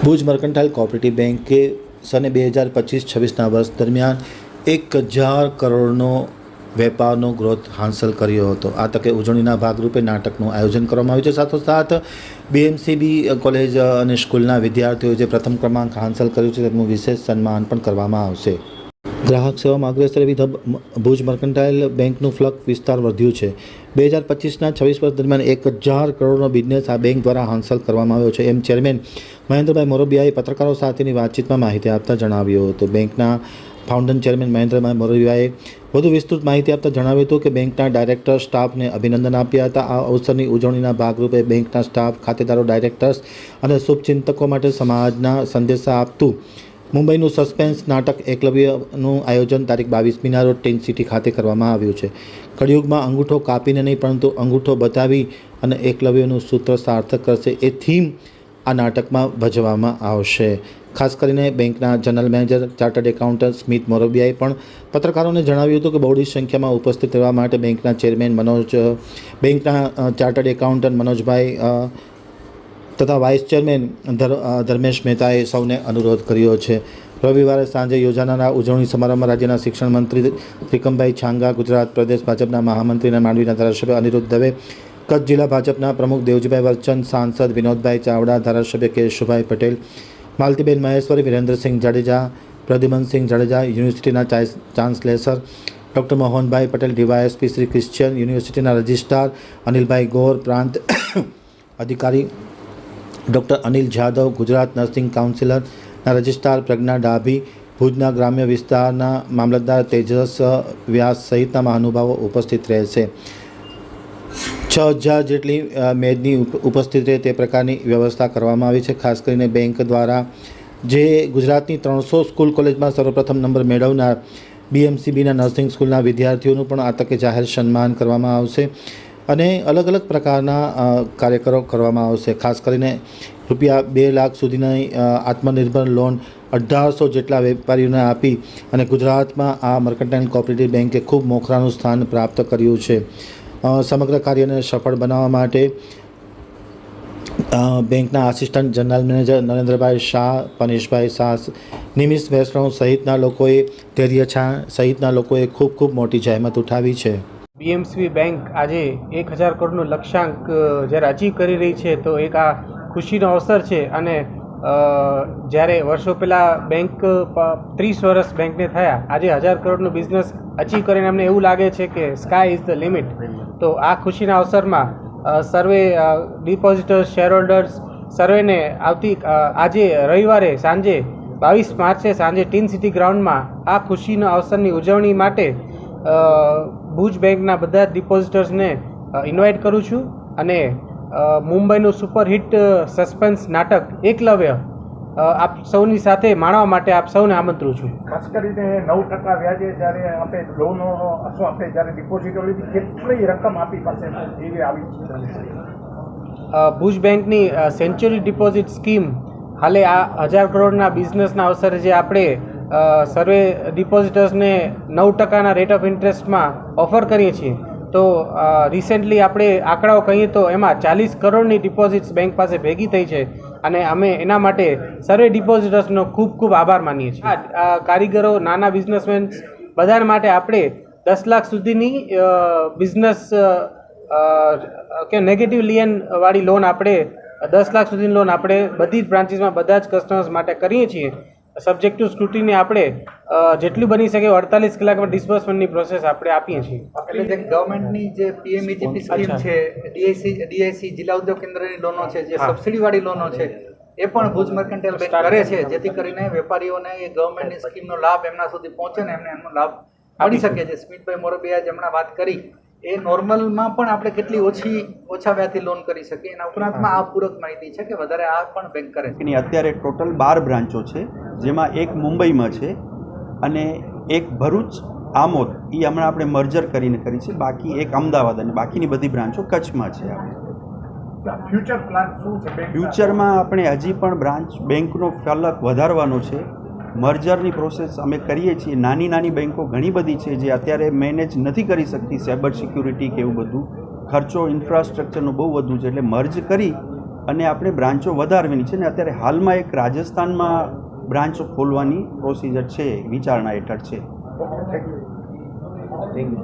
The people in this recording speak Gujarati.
ભુજ મર્કન્ટાઇલ કોઓપરેટિવ બેન્કે સને 2025-26ના વર્ષ દરમિયાન 1000 કરોડનો વેપારનો ગ્રોથ હાંસલ કર્યો હતો। આ તકે ઉજવણીના ભાગરૂપે નાટકનું આયોજન કરવામાં આવ્યું છે। સાથોસાથ BMCB કોલેજ અને સ્કૂલના વિદ્યાર્થીઓએ જે પ્રથમ ક્રમાંક હાંસલ કર્યું છે તેમનું વિશેષ સન્માન પણ કરવામાં આવશે। ગ્રાહક સેવામાં અગ્રેસર એવી ભુજ મર્કન્ટાઇલ બેંકનું ફ્લક વિસ્તાર વધ્યું છે। 2025-26 વર્ષ દરમિયાન 1000 કરોડનો બિઝનેસ આ બેંક દ્વારા હાંસલ કરવામાં આવ્યો છે, એમ ચેરમેન મહેન્દ્રભાઈ મોરબિયાએ પત્રકારો સાથેની વાતચીતમાં માહિતી આપતા જણાવ્યું હતું। બેંકના ફાઉન્ડર ચેરમેન મહેન્દ્રભાઈ મોરબિયાએ વધુ વિસ્તૃત માહિતી આપતા જણાવ્યું હતું કે બેંકના ડાયરેક્ટર સ્ટાફને અભિનંદન આપ્યા હતા। આ અવસરની ઉજવણીના ભાગરૂપે બેંકના સ્ટાફ, ખાતેદારો, ડાયરેક્ટર્સ અને શુભચિંતકો માટે સમાજના સંદેશા આપતું મુંબઈનું સસ્પેન્સ નાટક એકલવ્યનું આયોજન તારીખ 22મીના રોજ ટેન્ટ સિટી ખાતે કરવામાં આવ્યું છે। કળિયુગમાં અંગૂઠો કાપીને નહીં પરંતુ અંગૂઠો બતાવી અને એકલવ્યનું સૂત્ર સાર્થક કરશે એ થીમ આ નાટકમાં ભજવવામાં આવશે। ખાસ કરીને બેંકના જનરલ મેનેજર ચાર્ટર્ડ એકાઉન્ટન્ટ સ્મિત મોરબિયાએ પણ પત્રકારોને જણાવ્યું હતું કે બહોળી સંખ્યામાં ઉપસ્થિત રહેવા માટે બેંકના ચેરમેન બેંકના ચાર્ટર્ડ એકાઉન્ટન્ટ મનોજભાઈ તથા વાઇસ ચેરમેન ધર્મેશ મહેતાએ સૌને અનુરોધ કર્યો છે। રવિવારે સાંજે યોજાનારા ઉજવણી સમારંભમાં રાજ્યના શિક્ષણ મંત્રી ત્રિકમભાઈ છાંગા, ગુજરાત પ્રદેશ ભાજપના મહામંત્રી અને માંડવીના ધારાસભ્ય અનિરુદ્ધ દવે, કચ્છ જિલ્લા ભાજપના પ્રમુખ દેવજીભાઈ વરચંદ, સાંસદ વિનોદભાઈ ચાવડા, ધારાસભ્ય કેશુભાઈ પટેલ, માલતીબેન મહેશ્વરી, વિરેન્દ્રસિંહ જાડેજા, પ્રદ્યુમનસિંહ જાડેજા, યુનિવર્સિટીના chancellor doctor Mohanbhai Patel, DYSP Shri Christian યુનિવર્સિટીના રજિસ્ટ્રાર અનિલભાઈ ગોર, પ્રાંત અધિકારી ડૉક્ટર અનિલ જાદવ, ગુજરાત નર્સિંગ કાઉન્સિલરના રજિસ્ટ્રાર પ્રજ્ઞા ડાભી, ભુજના ગ્રામ્ય વિસ્તારના મામલતદાર તેજસ વ્યાસ સહિતના મહાનુભાવો ઉપસ્થિત રહેશે। 6000 જેટલી મેદની ઉપસ્થિત રહે તે પ્રકારની વ્યવસ્થા કરવામાં આવી છે। ખાસ કરીને બેંક દ્વારા જે ગુજરાતની 300 સ્કૂલ કોલેજમાં સર્વપ્રથમ નંબર મેળવનાર BMCBના નર્સિંગ સ્કૂલના વિદ્યાર્થીઓનું પણ આ તકે જાહેર સન્માન કરવામાં આવશે અને અલગ અલગ પ્રકારના કાર્યક્રમો કરવામાં આવશે। ખાસ કરીને રૂપિયા 2 લાખ સુધીની આત્મનિર્ભર લોન 1800 જેટલા વેપારીઓને આપી અને ગુજરાતમાં આ મર્કન્ટાઇલ કોઓપરેટિવ બેન્કે ખૂબ મોખરાનું સ્થાન પ્રાપ્ત કર્યું છે। સમગ્ર કાર્યને સફળ બનાવવા માટે બેંકના assistant general manager Narendrabhai Shah, Paneshbhai Shah, Nimish Vaishnav સહિતના લોકોએ, ધૈર્ય છા સહિતના લોકોએ ખૂબ ખૂબ મોટી જહેમત ઉઠાવી છે। BMCB બેંક આજે 1000 કરોડનું લક્ષ્યાંક જ્યારે અચીવ કરી રહી છે તો એક આ ખુશીનો અવસર છે અને જ્યારે વર્ષો પહેલાં બેંક 30 વર્ષ બેંકને થયા, આજે 1000 કરોડનું બિઝનેસ અચીવ કરીને અમને એવું લાગે છે કે સ્કાય ઇઝ ધ લિમિટ। તો આ ખુશીના અવસરમાં સર્વે ડિપોઝિટર્સ, શેર હોલ્ડર્સ સર્વેને આજે રવિવારે સાંજે 22 માર્ચે સાંજે ટીન સિટી ગ્રાઉન્ડમાં આ ખુશીના અવસરની ઉજવણી માટે ભુજ બેંકના બધા જ ડિપોઝિટર્સને ઇન્વાઇટ કરું છું અને મુંબઈનું સુપરહિટ સસ્પેન્સ નાટક એકલવ્ય આપ સૌની સાથે માણવા માટે આપ સૌને આમંત્રું છું। ખાસ કરીને 9% વ્યાજે જ્યારે આપણે લોનો અથવા આપણે જ્યારે ડિપોઝિટો લીધી કેટલી રકમ આપી પાસે એવી આવી છે? ભુજ બેંકની સેન્ચુરી ડિપોઝિટ સ્કીમ હાલે આ 1000 કરોડના બિઝનેસના અવસરે જે આપણે સર્વે ડિપોઝિટર્સને 9%ના રેટ ઓફ ઇન્ટરેસ્ટમાં ઓફર કરીએ છીએ તો રિસેન્ટલી આપણે આંકડાઓ કહીએ તો એમાં 40 કરોડની ડિપોઝિટ્સ બેંક પાસે ભેગી થઈ છે અને અમે એના માટે સર્વે ડિપોઝિટર્સનો ખૂબ ખૂબ આભાર માનીએ છીએ। કારીગરો, નાના બિઝનેસમેન્સ બધા માટે આપણે 10 લાખ સુધીની બિઝનેસ કે નેગેટિવ લિયન વાળી લોન આપણે 10 લાખ સુધીની લોન આપણે બધી જ બ્રાન્ચીસમાં બધા જ કસ્ટમર્સ માટે કરીએ છીએ। સબ્જેક્ટ ટુ સ્ક્રુટીની આપણે જેટલું બની શકે 48 કલાકમાં ડિસ્બર્સમેન્ટની પ્રોસેસ આપણે આપીએ છીએ। એટલે જે ગવર્મેન્ટની જે PMEGP સ્કીમ છે, DIC જિલ્લા ઉદ્યોગ કેન્દ્રની લોનો છે, જે સબસિડીવાળી લોનો છે એ પણ ભુજ મર્કન્ટાઇલ બેંક કરે છે, જેથી કરીને વેપારીઓને એ ગવર્મેન્ટની સ્કીમનો લાભ એમના સુધી પહોંચે ને એમને એમનો લાભ મળી શકે છે। સ્મિતભાઈ મોરબિયાએ જેમણે વાત કરી એ નોર્મલમાં પણ આપણે કેટલી ઓછા વ્યાજથી લોન કરી શકીએ, એના ઉપરાંતમાં આ પૂરક માહિતી છે કે વધારે આ પણ બેંક કરે છે। એની અત્યારે ટોટલ 12 બ્રાન્ચો છે, જેમાં એક મુંબઈમાં છે અને એક ભરૂચ, આમોદ એ હમણાં આપણે મર્જર કરીને કરી છે, બાકી એક અમદાવાદ અને બાકીની બધી બ્રાન્ચો કચ્છમાં છે। ફ્યુચર પ્લાન શું છે? ફ્યુચરમાં આપણે હજી પણ બ્રાન્ચ બેંકનો ફલક વધારવાનો છે। મર્જરની પ્રોસેસ અમે કરીએ છીએ। નાની નાની બેંકો ઘણી બધી છે જે અત્યારે મેનેજ નથી કરી શકતી, સાયબર સિક્યુરિટી કે એવું બધું ખર્ચો ઇન્ફ્રાસ્ટ્રક્ચરનો બહુ વધુ છે, એટલે મર્જ કરી અને આપણે બ્રાન્ચો વધારવાની છે ને અત્યારે હાલમાં એક રાજસ્થાનમાં બ્રાન્ચ ખોલવાની પ્રોસિજર છે, વિચારણા હેઠળ છે. Thank you.